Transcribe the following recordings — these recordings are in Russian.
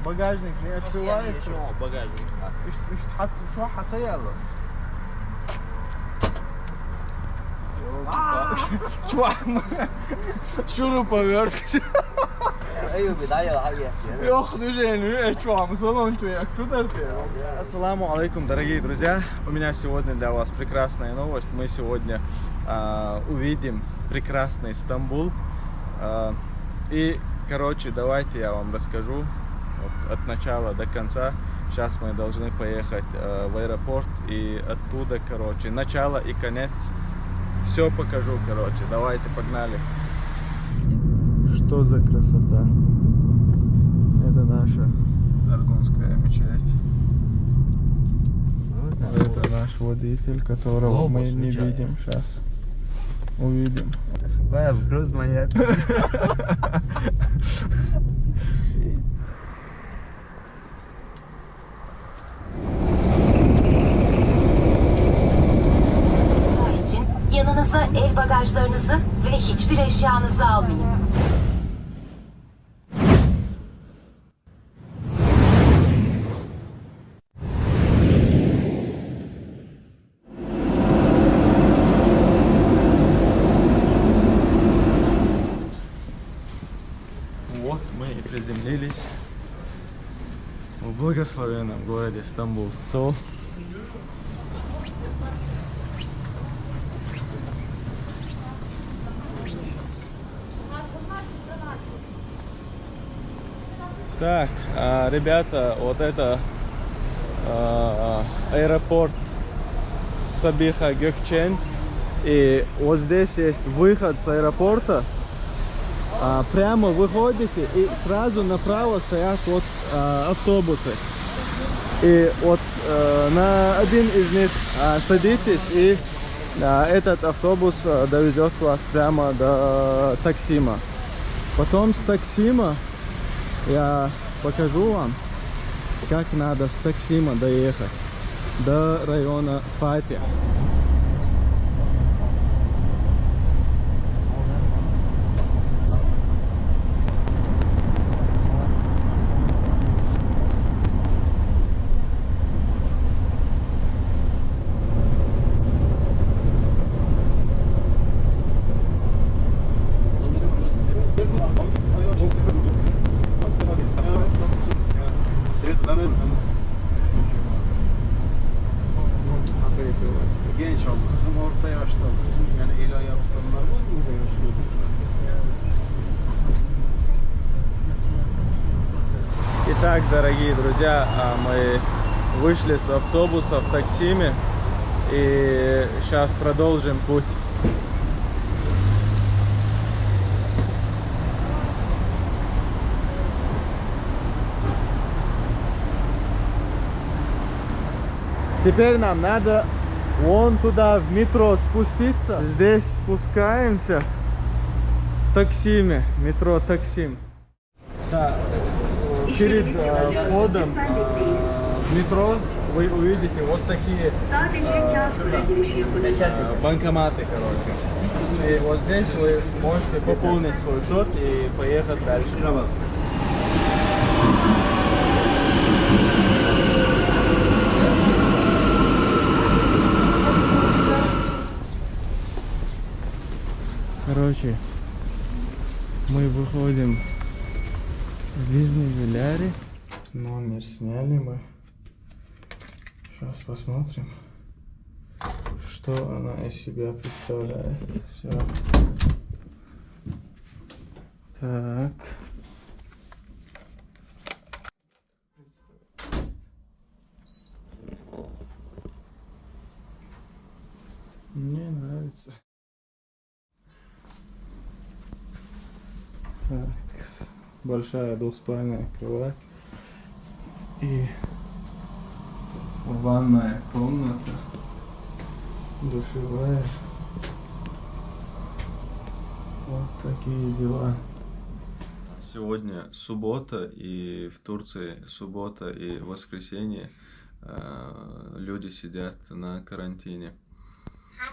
багажник не открывается. Багажник. شو حتسيارة؟ شurupovert. ايوه بداية حقيقة. Ох, движение, что вам, салон, что я, кто ты? Ассаламу алейкум, дорогие друзья. У меня сегодня для вас прекрасная новость. Мы сегодня увидим прекрасный Стамбул. И, короче, давайте я вам расскажу вот, от начала до конца. Сейчас мы должны поехать в аэропорт и оттуда, короче, начало и конец. Все покажу, короче. Давайте, погнали. Что за красота? Это наша Аргунская мечеть. Это наш водитель, которого мы не видим сейчас. Увидим. Вопрос монет. Yanınıza el bagajlarınızı ve hiçbir eşyanızı almayın. Вот мы и приземлились в благословенном городе Стамбул. Так, ребята, вот это аэропорт Сабиха Gökçen. И вот здесь есть выход с аэропорта. Прямо выходите и сразу направо стоят вот автобусы. И вот на один из них садитесь, и этот автобус довезет вас прямо до Таксима. Потом с Таксима я покажу вам, как надо с Таксима доехать до района Фатих. Genç olmuşsun, orta yaşta olmuşsun. Yani el ayağı tutanlar var mı bu yaşta olmuşsun? Итак, дорогие друзья, мы вышли с автобуса в Таксиме и сейчас продолжим путь. Теперь нам надо вон туда в метро спуститься. Здесь спускаемся в Таксиме, метро Таксим. Да, перед входом в метро вы увидите вот такие банкоматы, короче. И вот здесь вы можете пополнить свой счет и поехать дальше. Короче, мы выходим в Визневиляре. Номер сняли мы. Сейчас посмотрим, что она из себя представляет. Все. Так. Мне нравится. Так, большая двухспальная кровать и ванная комната, душевая. Вот такие дела. Сегодня суббота, и в Турции суббота и воскресенье люди сидят на карантине.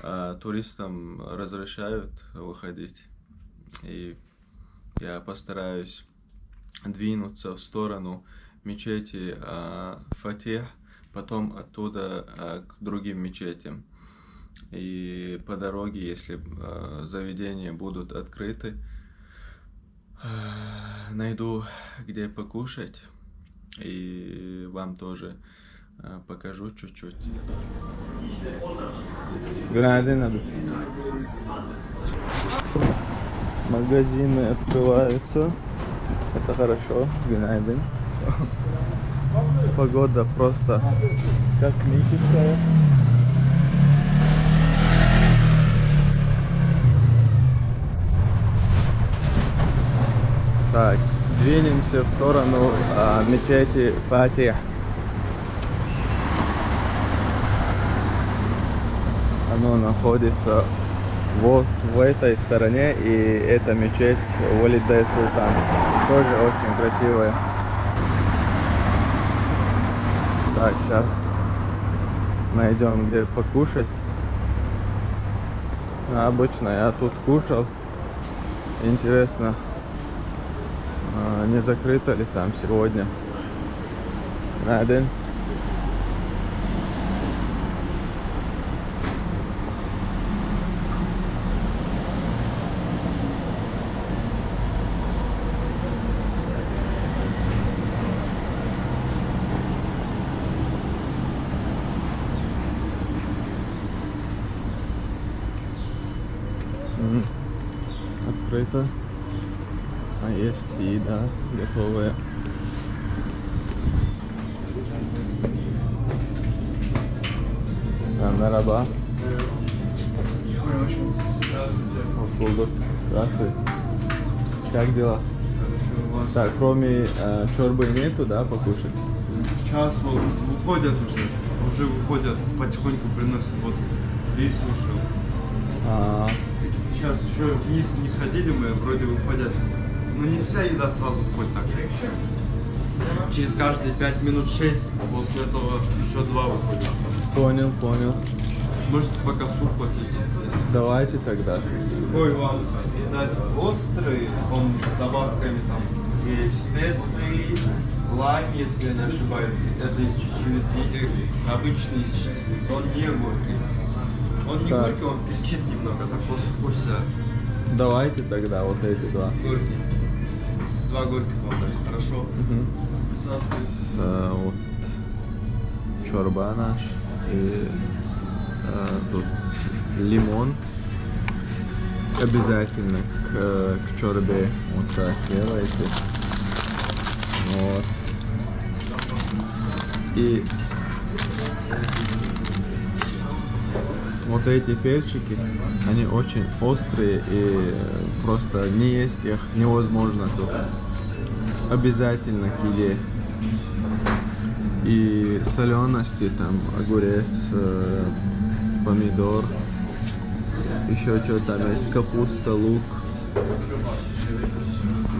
А туристам разрешают выходить. И я постараюсь двинуться в сторону мечети Фатих, потом оттуда к другим мечетям. И по дороге, если заведения будут открыты, найду где покушать и вам тоже покажу чуть-чуть. Günaydın abi. Магазины открываются. Это хорошо. Günaydın. Погода просто космическая. Так, двинемся в сторону мечети Фатих. Оно находится вот в этой стороне, и это мечеть Валиде Султан. Тоже очень красивая. Так, сейчас найдем где покушать. Обычно я тут кушал. Интересно, не закрыто ли там сегодня? Один. Открыто. А есть еда готовая. Merhaba. Hoş bulduk. Здравствуйте. Как дела? Так, кроме чорбы нету, да, покушать? Сейчас вот выходят уже выходят, потихоньку приносят, вот рис вышел. Сейчас еще вниз не ходили мы, вроде выходят, но не вся еда сразу входит так. Через каждые 5 минут 6, после этого еще 2 выходят. Понял, понял. Можете пока суп попить. Если... Давайте тогда. Ой, вам дать острый, он с добавками там и специи, лайм, если я не ошибаюсь, это из чечевицы, и обычный из чечевицы, он не горький. Он не Так. горький, он песчит немного, так после вкуса Давайте тогда вот эти два. горький. 2 горьких вам дали, хорошо? Вот чорба наш и тут лимон обязательно к чорбе вот так делаете. Вот. И вот эти перчики, они очень острые и просто не есть их невозможно тут. Обязательно к еде. И солености там огурец, помидор, еще что там есть, капуста, лук.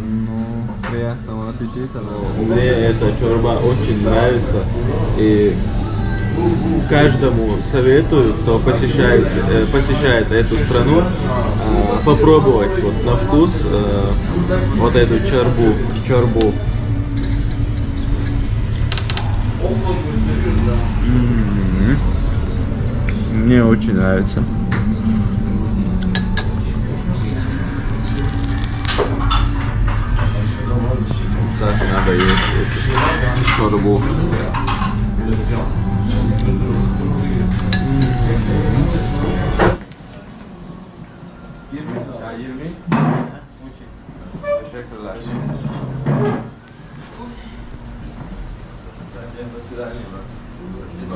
Ну, приятного аппетита. Мне эта чорба очень нравится. И каждому советую, кто посещает эту страну, попробовать вот на вкус вот эту чорбу. Мне очень нравится. Так надо есть эту чорбу.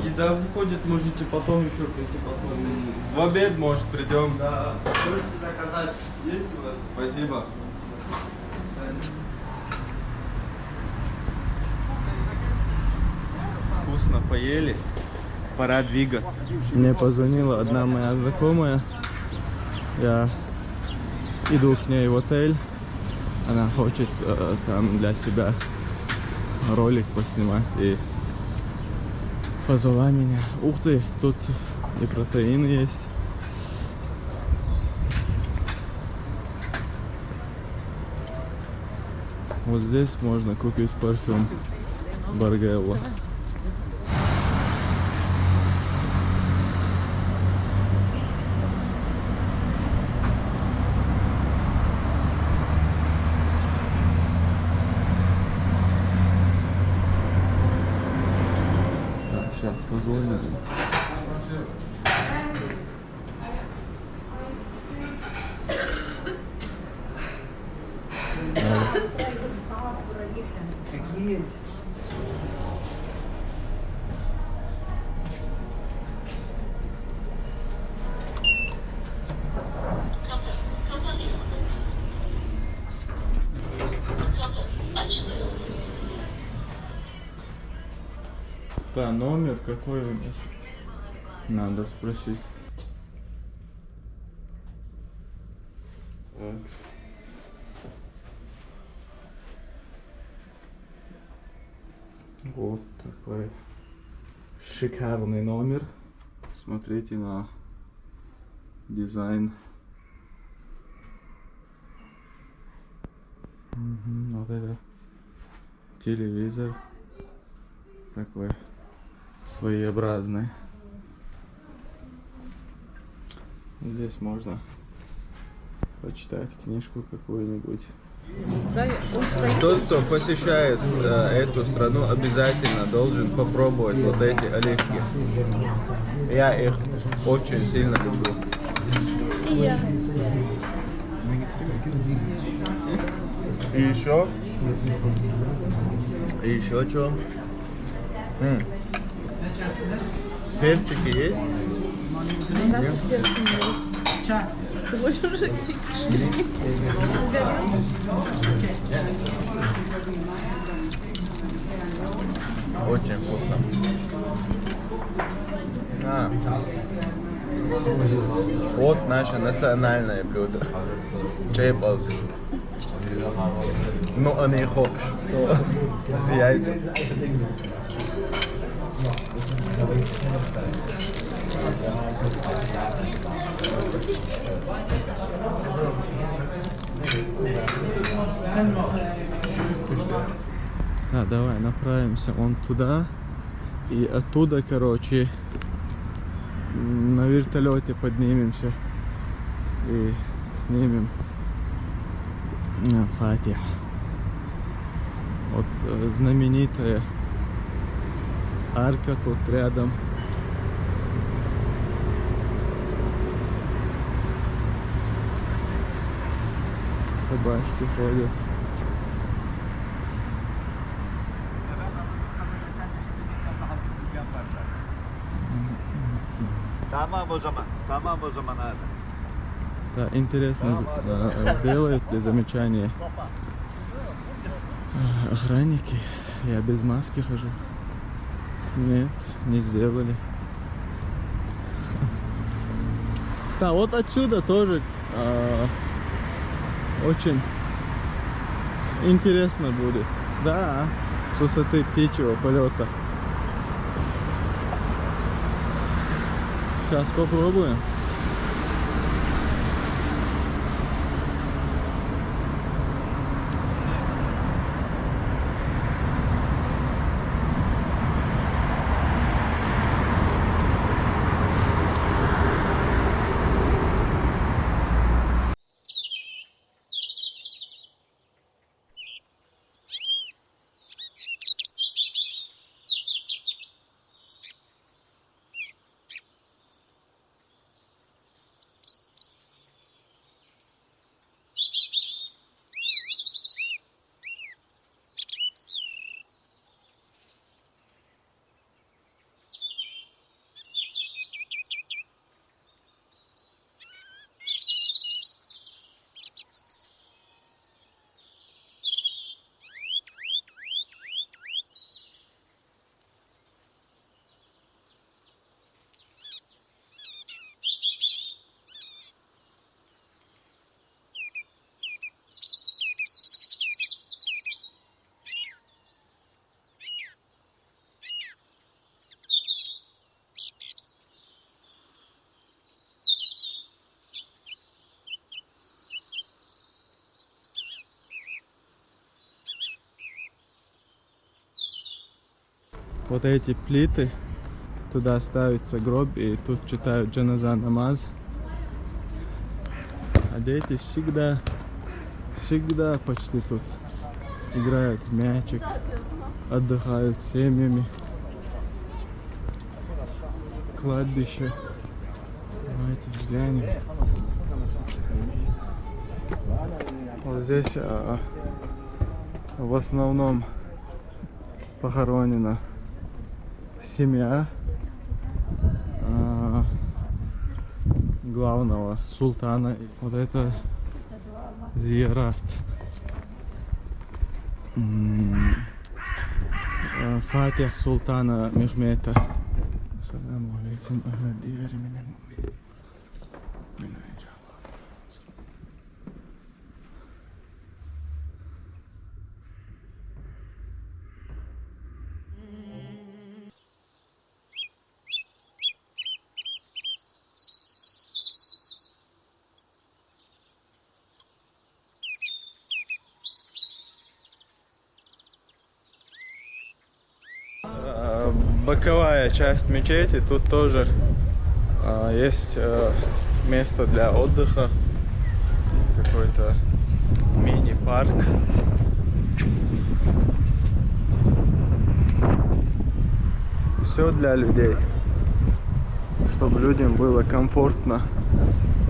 Еда выходит, можете потом еще прийти посмотреть. В обед, может, придем. Да, можете заказать. Есть у вас? Спасибо. Вкусно поели. Пора двигаться. Мне позвонила одна моя знакомая. Я иду к ней в отель. Она хочет там для себя ролик поснимать и позвала меня. Ух ты, тут и протеин есть. Вот здесь можно купить парфюм. Баргелло. Сейчас позвоним. Да, номер какой у них? Надо спросить. Так. Вот такой шикарный номер. Смотрите на дизайн. Вот это телевизор такой своеобразный. Здесь можно почитать книжку какую-нибудь. Тот, кто посещает эту страну, обязательно должен попробовать вот эти оливки. Я их очень сильно люблю. И еще что? Перчики есть? Очень вкусно. Вот наше национальное блюдо. Чебалыш. Ну, а не хочешь, то яйца. Да, давай направимся вон туда. И оттуда, короче, на вертолете поднимемся и снимем Фатих. Вот знаменитая арка тут рядом. Собачки ходят. Tamam o zaman abi. Да, интересно, сделают ли замечание охранники? Я без маски хожу. Нет, не сделали. Да, вот отсюда тоже очень интересно будет. Да, с высоты птичьего полета. Сейчас попробуем. вот эти плиты, туда ставится гроб и тут читают джаназа намаз. А дети всегда почти тут играют в мячик, отдыхают с семьями. Кладбище. Давайте взглянем. Вот здесь в основном похоронена семья главного султана. Вот это зиярат. Фатих султана Мехмета. Ассаламу алейкум, ахля диари миналь мумин. Боковая часть мечети, тут тоже есть место для отдыха, какой-то мини-парк. Все для людей, чтобы людям было комфортно.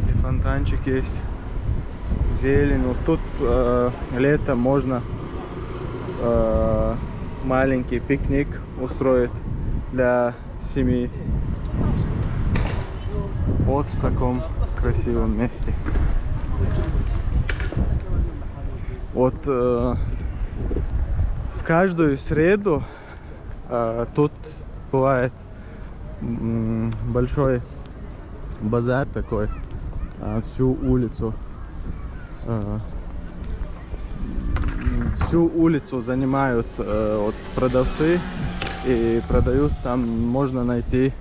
И фонтанчик есть, зелень. Вот тут летом можно маленький пикник устроить для семьи. Вот в таком красивом месте. Вот в каждую среду тут бывает большой базар такой, всю улицу. Всю улицу занимают вот продавцы и продают, там можно найти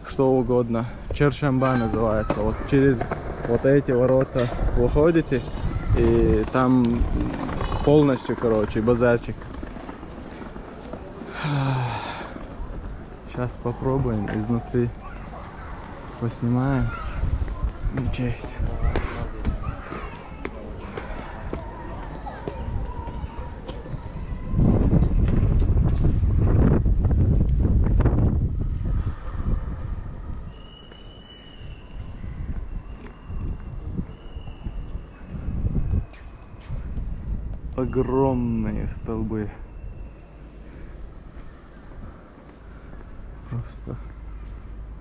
что угодно. Чаршамба называется. Вот через вот эти ворота выходите и там полностью, короче, базарчик. Сейчас попробуем изнутри, поснимаем мечеть. Огромные столбы. Просто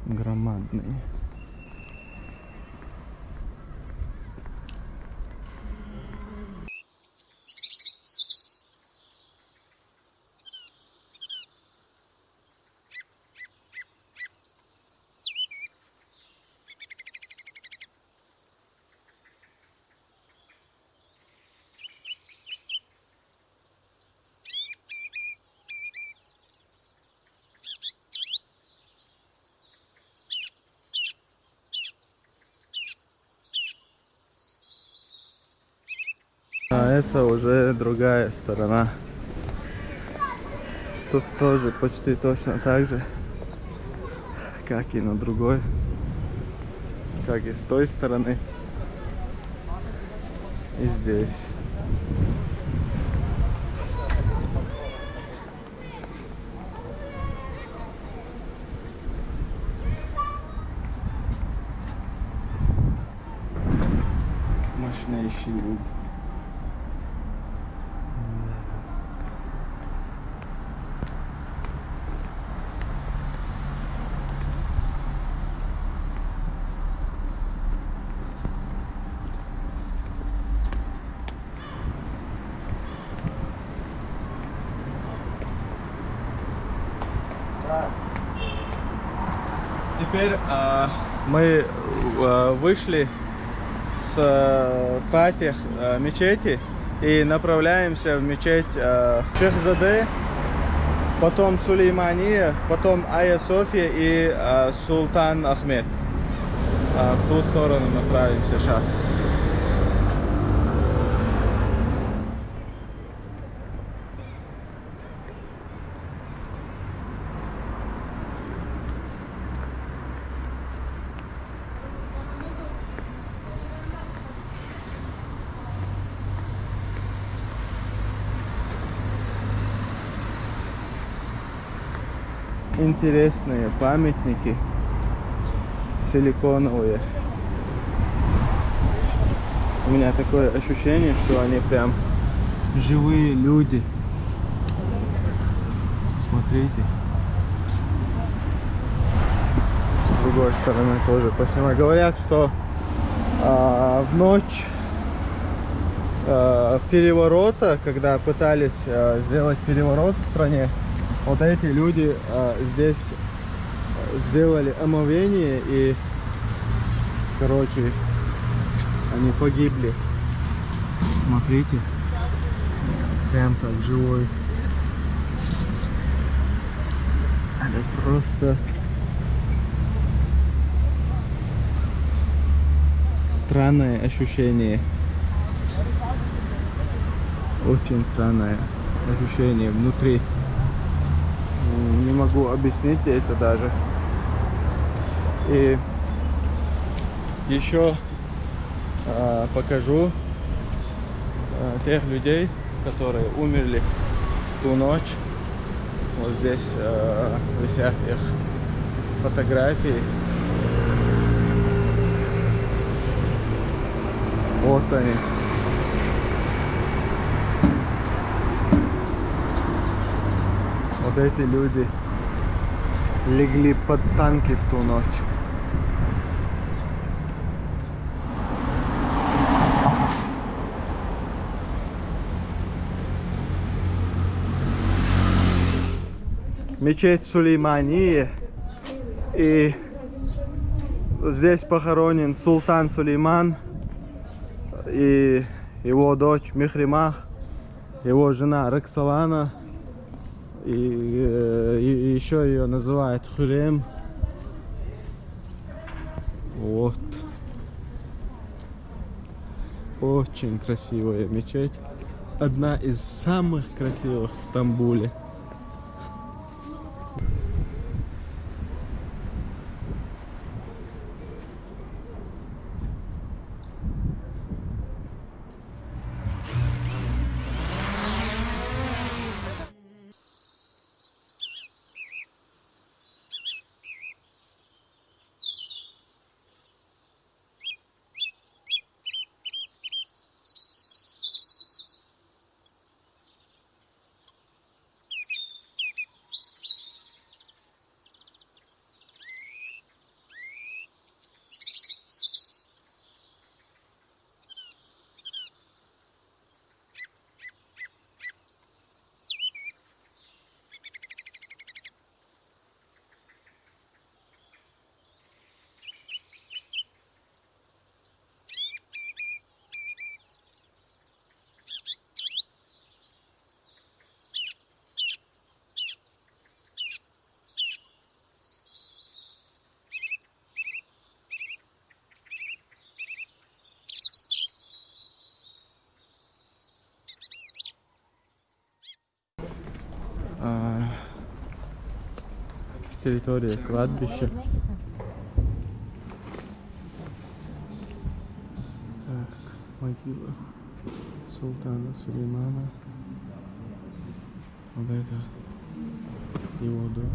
громадные. А это уже другая сторона. Тут тоже почти точно так же, как и на другой, как и с той стороны, и здесь. Мощнейший луг. Теперь мы вышли с Фатих мечети и направляемся в мечеть Шехзаде, потом Сулеймания, потом Айя София и Султан Ахмед. В ту сторону направимся сейчас. интересные памятники силиконовые. У меня такое ощущение, что они прям живые люди. Смотрите. С другой стороны тоже поснимаю. Говорят, что в ночь переворота, когда пытались сделать переворот в стране, вот эти люди здесь сделали омовение и, короче, они погибли. Смотрите, прям как живой. Это просто странное ощущение. Очень странное ощущение внутри. Не могу объяснить это даже. И еще покажу тех людей, которые умерли в ту ночь. Вот здесь висят их фотографии. Вот они. Вот эти люди легли под танки в ту ночь. Мечеть Сулеймания. И здесь похоронен султан Сулейман и его дочь Мехримах, его жена Роксолана, и еще ее называют Хурем. Вот. Очень красивая мечеть. Одна из самых красивых в Стамбуле. Территория кладбища. Так, могила султана Сулеймана. Вот это его дочь.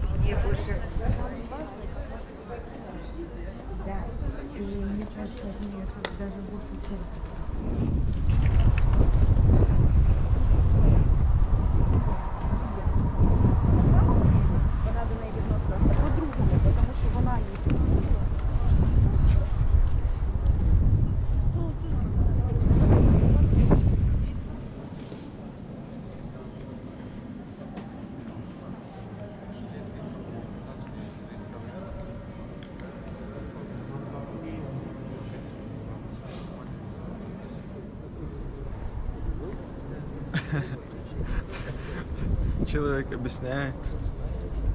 Человек объясняет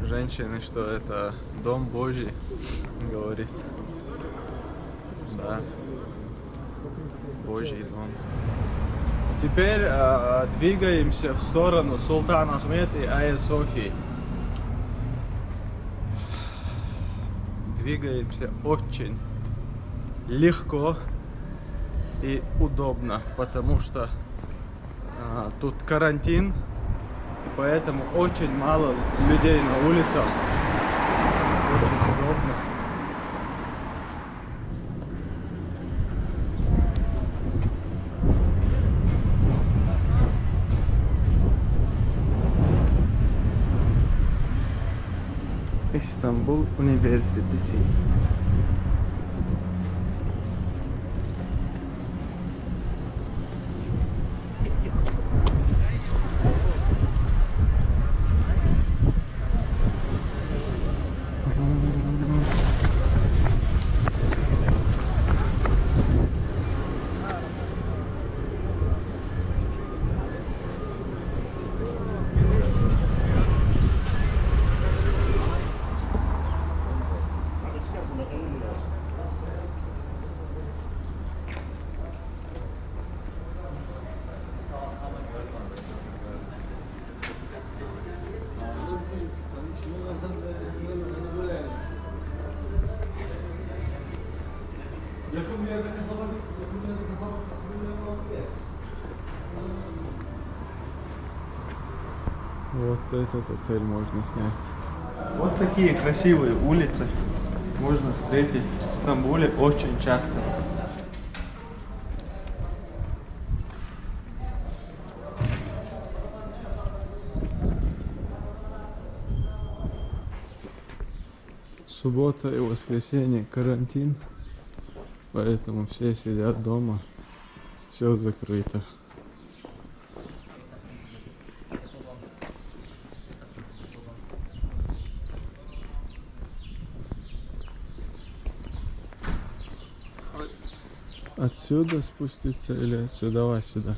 женщине, что это дом Божий, говорит. Да, Божий дом. Теперь двигаемся в сторону Султан Ахмед и Айя Софии. Двигаемся очень легко и удобно, потому что тут карантин, поэтому очень мало людей на улицах. İstanbul Üniversitesi. Вот этот отель можно снять. Вот такие красивые улицы можно встретить в Стамбуле очень часто. Суббота и воскресенье карантин, поэтому все сидят дома, все закрыто. Отсюда спуститься или отсюда сюда?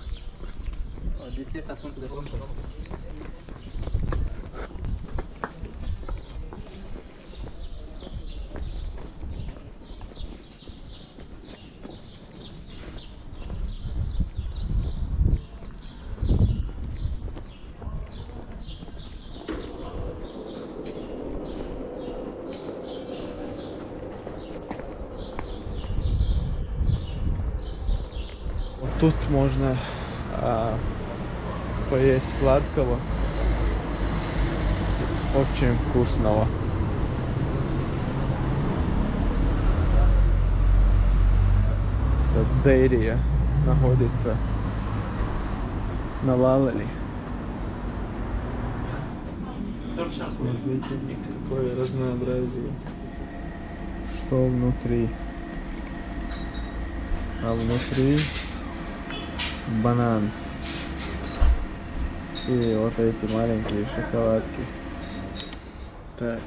Тут можно поесть сладкого, очень вкусного. Это Дейрия находится на Лалали. Смотрите, какое разнообразие. Что внутри? А внутри банан и вот эти маленькие шоколадки. Так,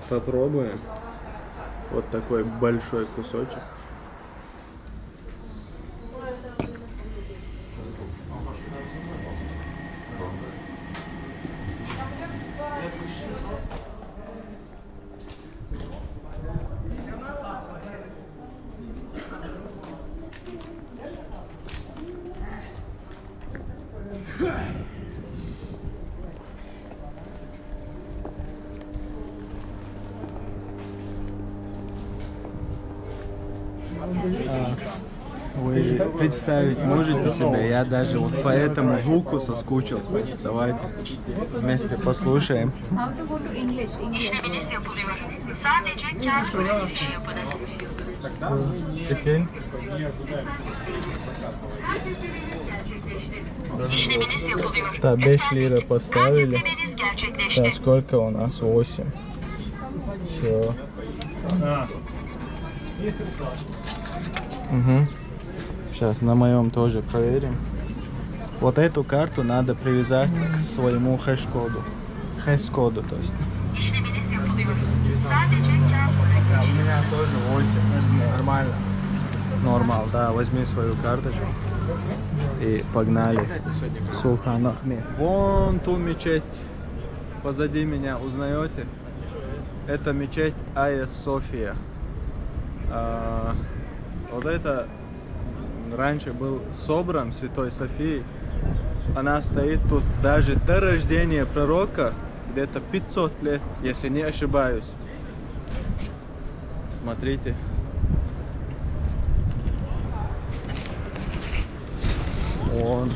попробуем. Вот такой большой кусочек. Вы представить можете себе, я даже вот по этому звуку соскучился. Давайте вместе послушаем. İşleminiz yapılıyor. Sadece kar ödemesi yapınız. Чекин. İşleminiz yapılıyor. Так, 5 лира поставили. Ödemeniz gerçekleşti. Так, сколько у нас? 8. Все. Угу. Сейчас на моем тоже проверим. Вот эту карту надо привязать к своему хэш-коду. Хэш-коду, то есть. İşleminiz yapılıyor. Sadece kar У меня тоже 8. Нормально. Нормал, да. Возьми свою карточку. И погнали. Султан Ахмед. Вон ту мечеть. Позади меня узнаете? Это мечеть Айя София. Вот это раньше был собран Святой Софии. Она стоит тут даже до рождения пророка, где-то 500 лет, если не ошибаюсь. Смотрите. Вон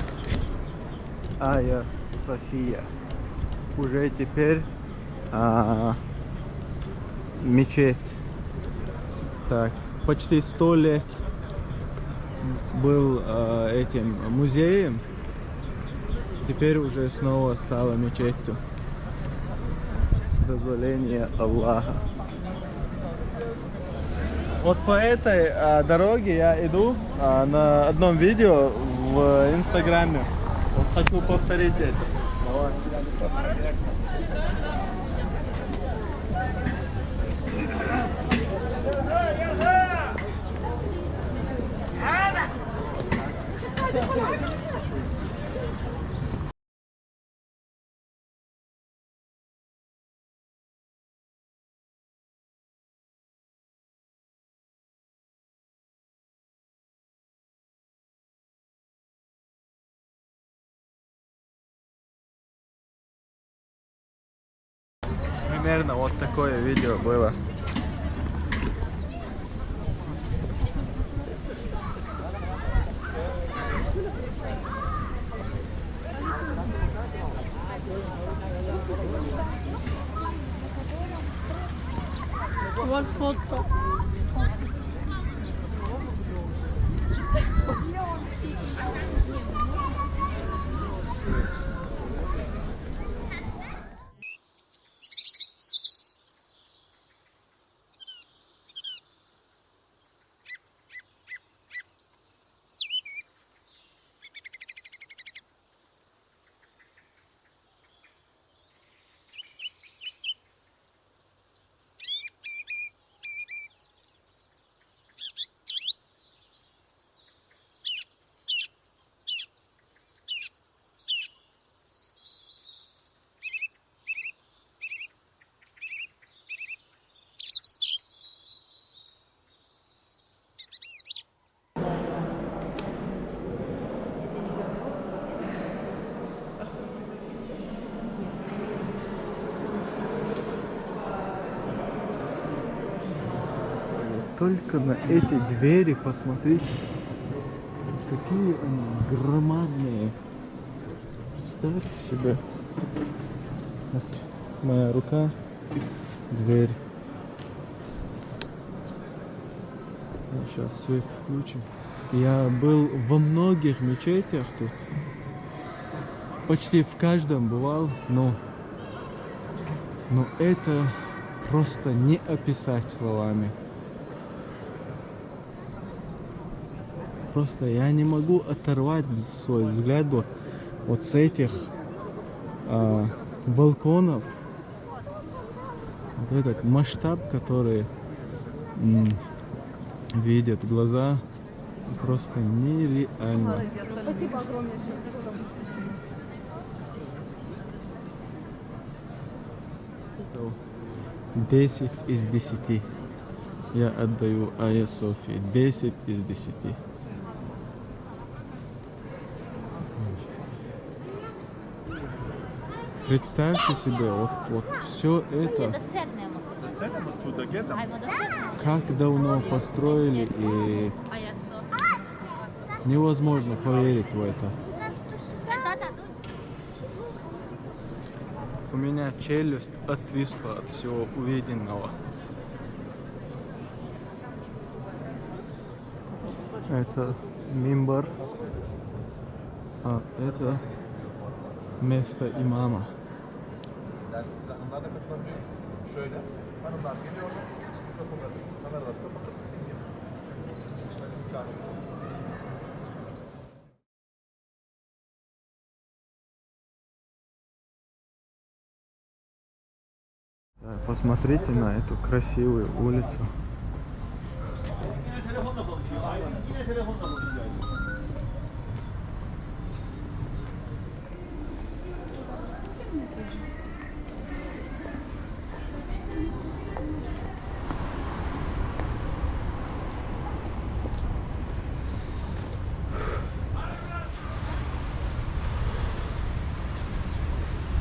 Айя София. Уже теперь мечеть. Так, почти 100 лет был этим музеем. Теперь уже снова стала мечетью. дозволения Аллаха. Вот по этой дороге я иду на одном видео в Инстаграме. Вот хочу повторить это. Давай. Примерно вот такое видео было. Вот фото. Только на эти двери посмотрите, какие они громадные. Представьте себе. Вот моя рука, дверь. Сейчас свет включим. Я был во многих мечетях тут. Почти в каждом бывал, но это просто не описать словами. Просто я не могу оторвать свой взгляд вот с этих балконов. Вот этот масштаб, который видят глаза, просто нереально. Спасибо огромнейшее. 10 из 10. Я отдаю Айя Софии 10 из 10. Представьте себе, вот все это, как давно построили, и невозможно поверить в это. У меня челюсть отвисла от всего увиденного. Это мимбар, а это место имама. Dersimize hanımlar da katılabiliyor. Şöyle, hanımlar geliyor, mikrofonları, kameraları kapatıp dinliyor. Böyle bir kahve. Посмотрите на эту красивую улицу.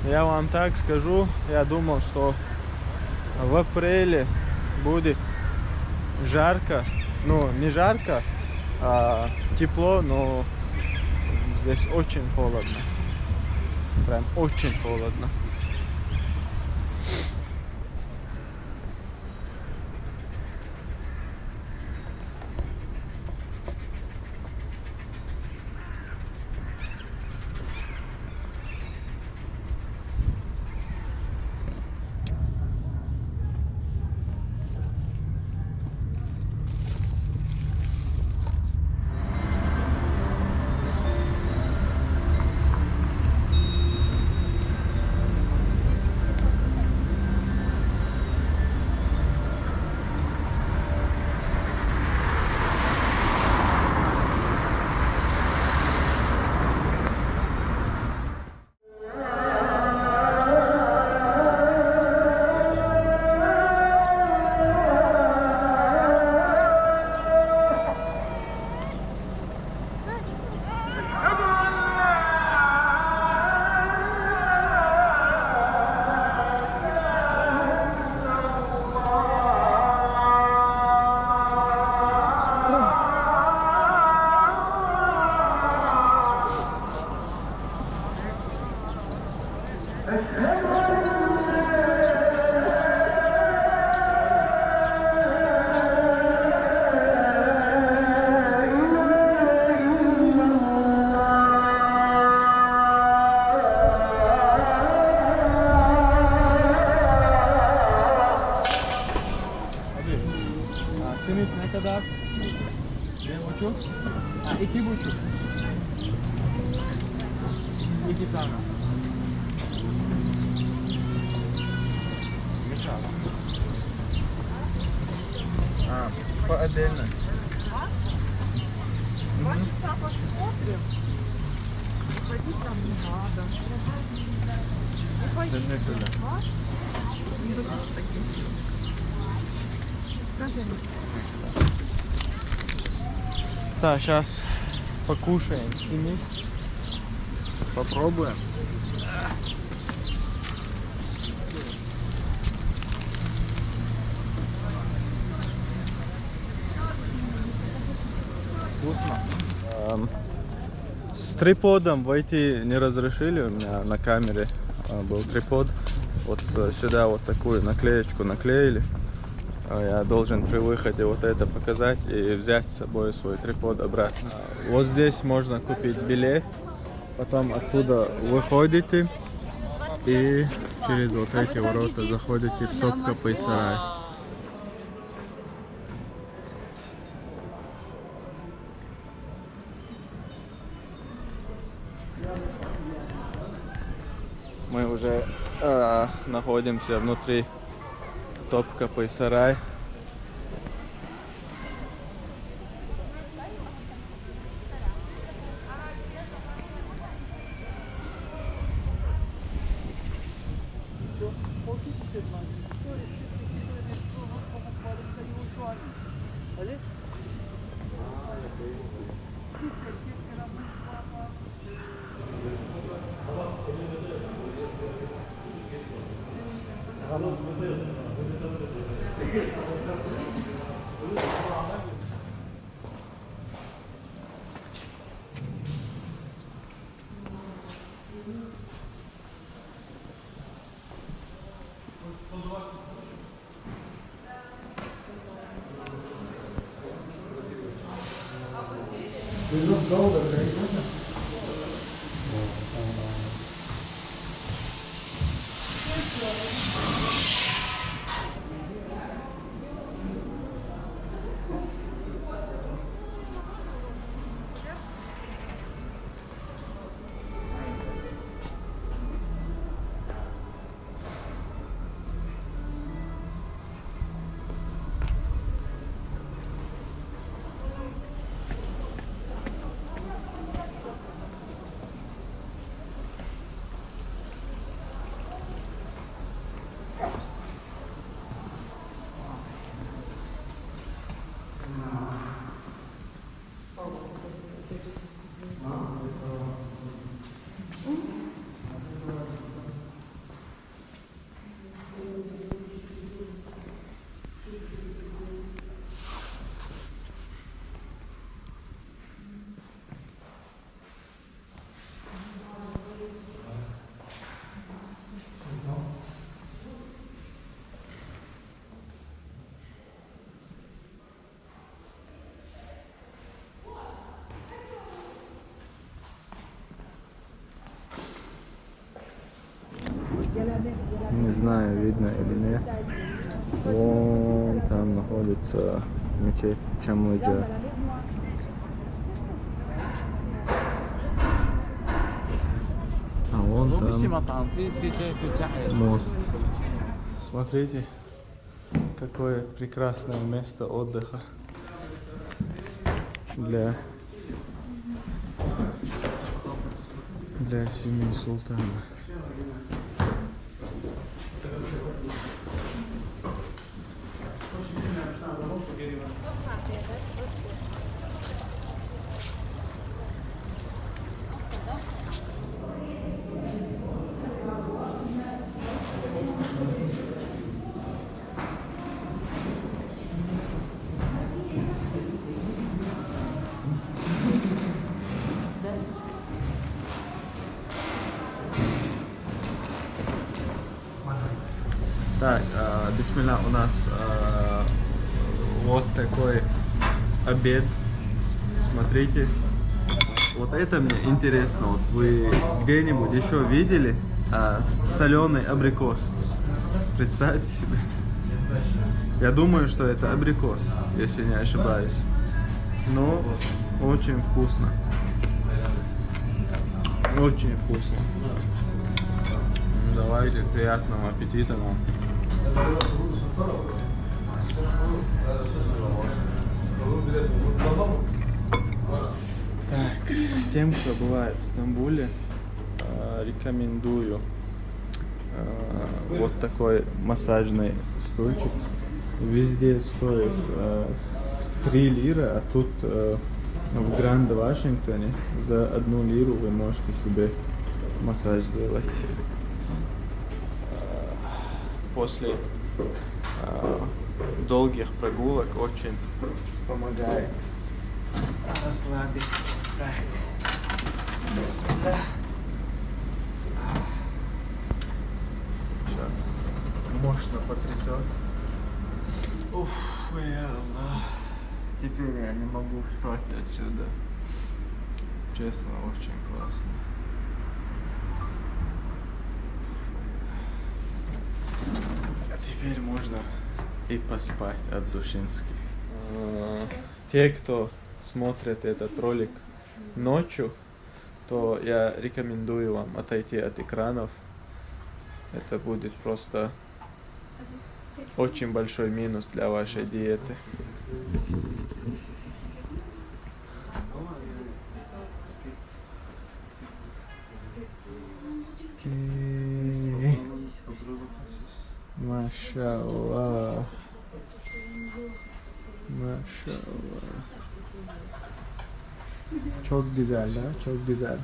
Я вам так скажу, я думал, что в апреле будет жарко, ну не жарко, а тепло, но здесь очень холодно, прям очень холодно. kadar? 1,5? Ha, 2,5. 2 tane. Geç abi. А, по отдельно. Так, сейчас покушаем с ними. Попробуем. Вкусно. С триподом войти не разрешили, у меня на камере был трипод. Вот сюда вот такую наклеечку наклеили. Я должен при выходе вот это показать и взять с собой свой трипод обратно. Вот здесь можно купить билет, потом оттуда выходите и через вот эти ворота заходите в Топкапы сарай. Мы уже находимся внутри Топкапы сарай. Не знаю, видно или нет. Вон там находится мечеть Чамлыджа. А вон там мост. Смотрите, какое прекрасное место отдыха для семьи султана. Так, бисмилля, у нас вот такой обед. Смотрите. Вот это мне интересно. Вот вы где-нибудь еще видели соленый абрикос? Представьте себе. Я думаю, что это абрикос, если не ошибаюсь. Но очень вкусно. Очень вкусно. Давайте, приятного аппетита вам. Так, тем, кто бывает в Стамбуле, рекомендую вот такой массажный стульчик. Везде стоит 3 лиры, а тут в Гранд Вашингтоне за 1 лиру вы можете себе массаж сделать. После долгих прогулок очень помогает расслабиться. Так. Сюда. Сейчас мощно потрясет. Уф, теперь я не могу встать отсюда. Честно, очень классно. А теперь можно и поспать от душински. Те, кто смотрит этот ролик ночью, то я рекомендую вам отойти от экранов. Это будет просто очень большой минус для вашей диеты. Машаллах. Машаллах. Çok güzel, да? Çok güzel.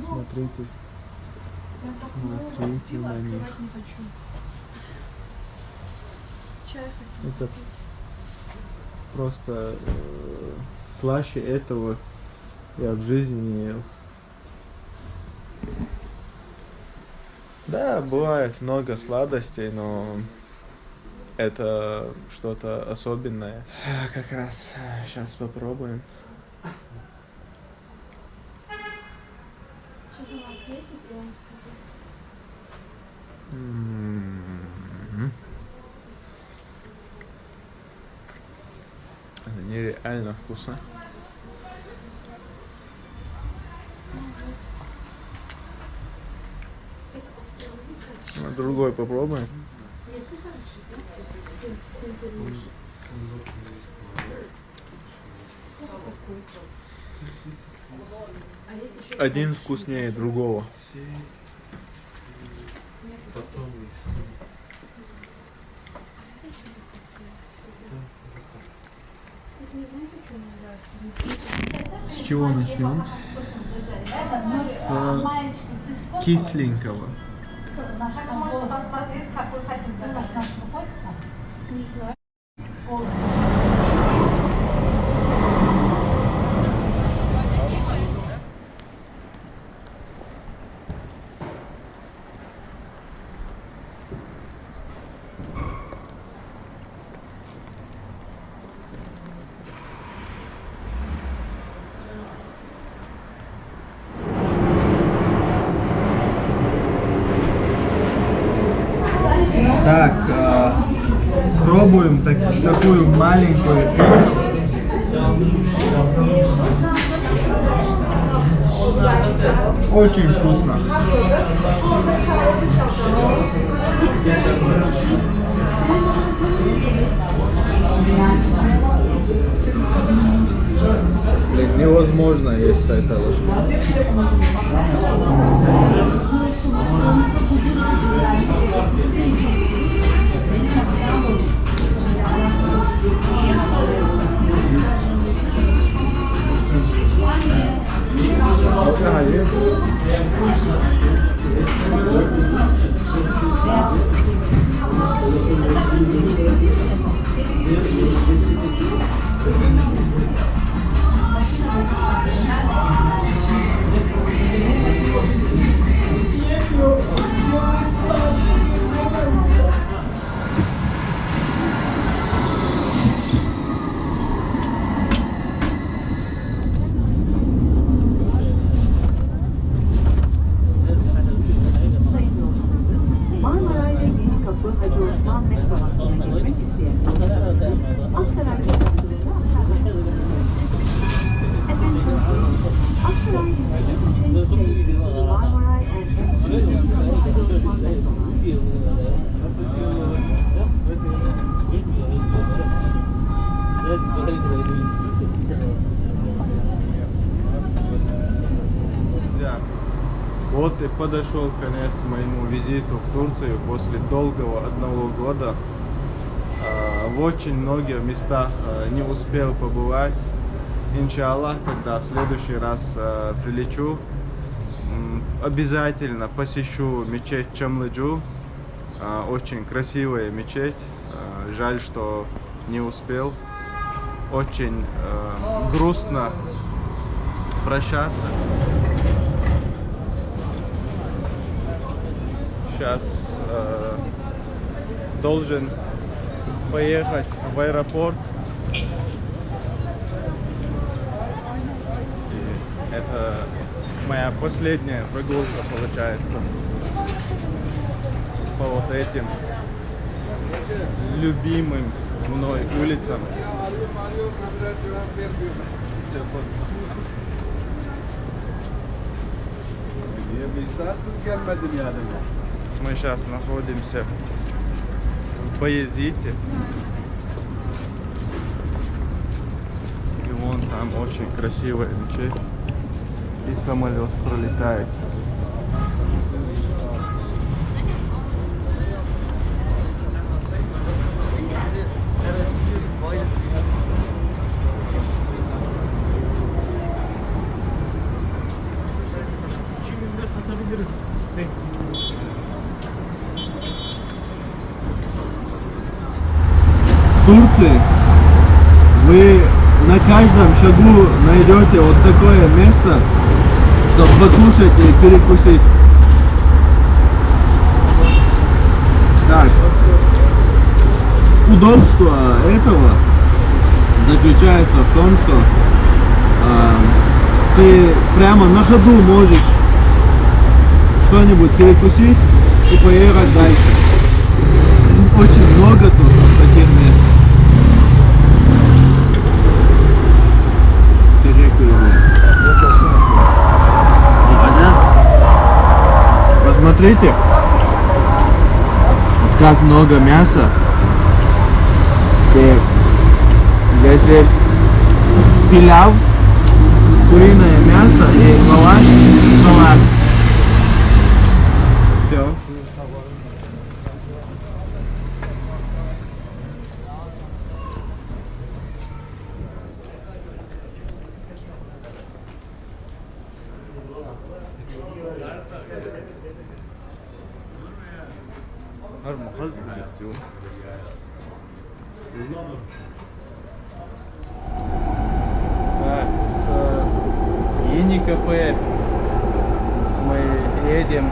Смотрите. Смотрите на них. Это просто слаще этого я в жизни не ел. Да, бывает много сладостей, но это что-то особенное. Как раз сейчас попробуем. Сейчас она ответит, я вам скажу. Это нереально вкусно. Ну, другой попробуем. Один вкуснее другого. С чего начнем? С кисленького. Не знаю. Так, пробуем такую маленькую пиццу. Очень вкусно. Невозможно есть с этой ложкой. знаете, подошел конец моему визиту в Турцию после долгого 1 года. В очень многих местах не успел побывать. Иншаллах, когда в следующий раз прилечу, обязательно посещу мечеть Чамлыджу. Очень красивая мечеть. Жаль, что не успел. Очень грустно прощаться. Сейчас должен поехать в аэропорт. И это моя последняя прогулка получается по вот этим любимым мной улицам. Мы сейчас находимся в Баязите. И вон там очень красивая мечеть. И самолет пролетает. В Турции вы на каждом шагу найдете вот такое место, чтобы покушать и перекусить. Так, удобство этого заключается в том, что ты прямо на ходу можешь что-нибудь перекусить и поехать дальше. Очень много тут таких мест. Посмотрите, как много мяса. И здесь есть пиляв, куриное мясо и лаваш, и салат. Все. Так, с ЕНИКП мы едем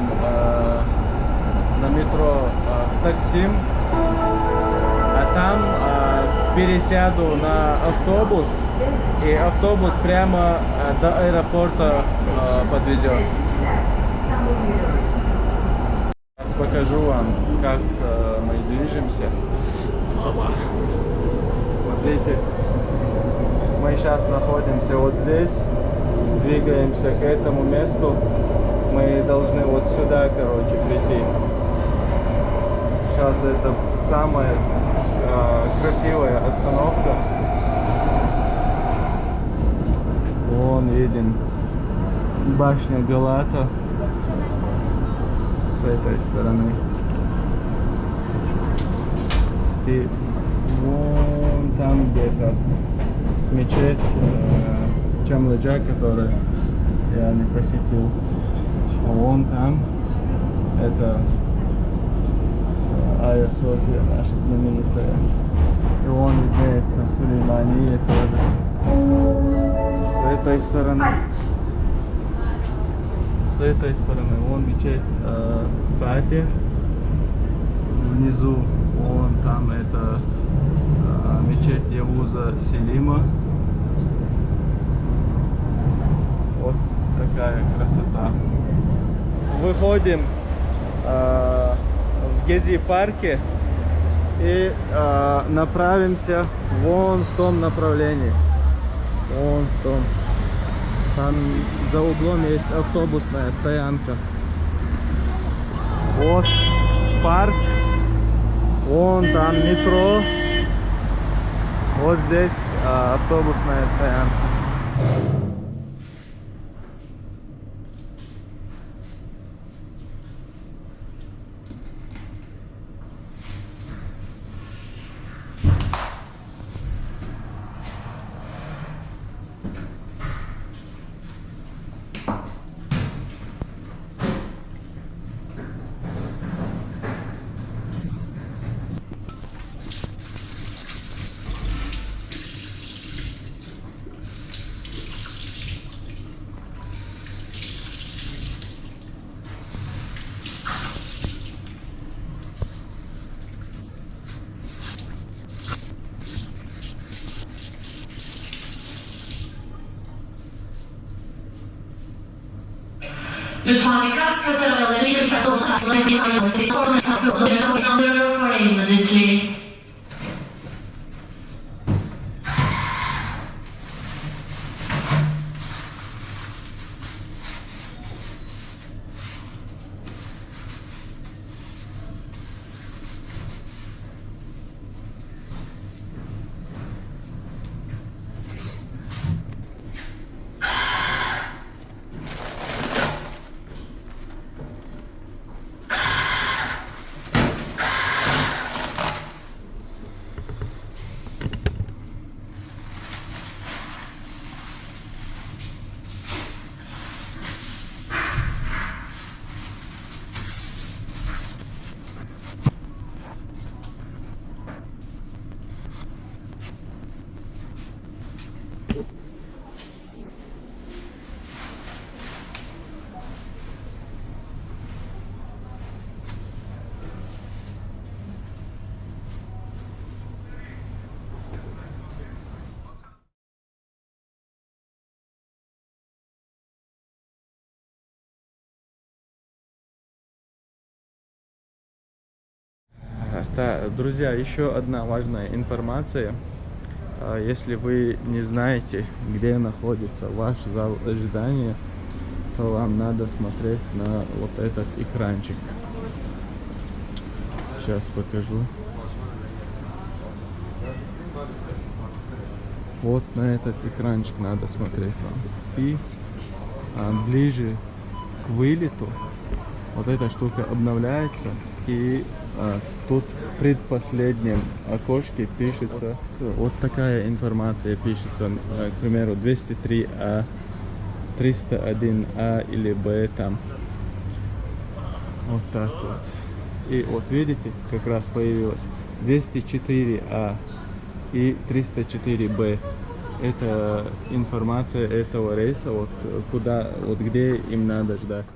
на метро в Таксим, а там пересяду на автобус, и автобус прямо до аэропорта подвезет. Сейчас покажу вам, как мы движемся. Смотрите, мы сейчас находимся вот здесь, двигаемся к этому месту. Мы должны вот сюда, короче, прийти. Сейчас это самая красивая остановка. Вон виден башня Галата с этой стороны. И вон там где-то мечеть Чамлыджа, которую я не посетил. А вон там это Айя София, наша знаменитая. И вон виднеется Сулеймания тоже. С этой стороны. С этой стороны вон мечеть Фатих. Внизу вон там это мечеть Явуза Селима. Вот такая красота. Выходим в Гези-парке и направимся вон в том направлении. Вон в том. Там за углом есть автобусная стоянка. Вот парк. Вон там метро. Вот здесь автобусная стоянка. Lütfen dikkat kat arabaları yasaklı olmasına bir ayrıntı for immediately. Да, друзья, еще одна важная информация. Если вы не знаете, где находится ваш зал ожидания, то вам надо смотреть на вот этот экранчик. Сейчас покажу. Вот на этот экранчик надо смотреть вам. И ближе к вылету вот эта штука обновляется, и тут в предпоследнем окошке пишется вот такая информация пишется, к примеру, 203А, 301А или Б там. Вот так вот. И вот видите, как раз появилось 204А и 304Б. Это информация этого рейса, вот куда, вот где им надо ждать.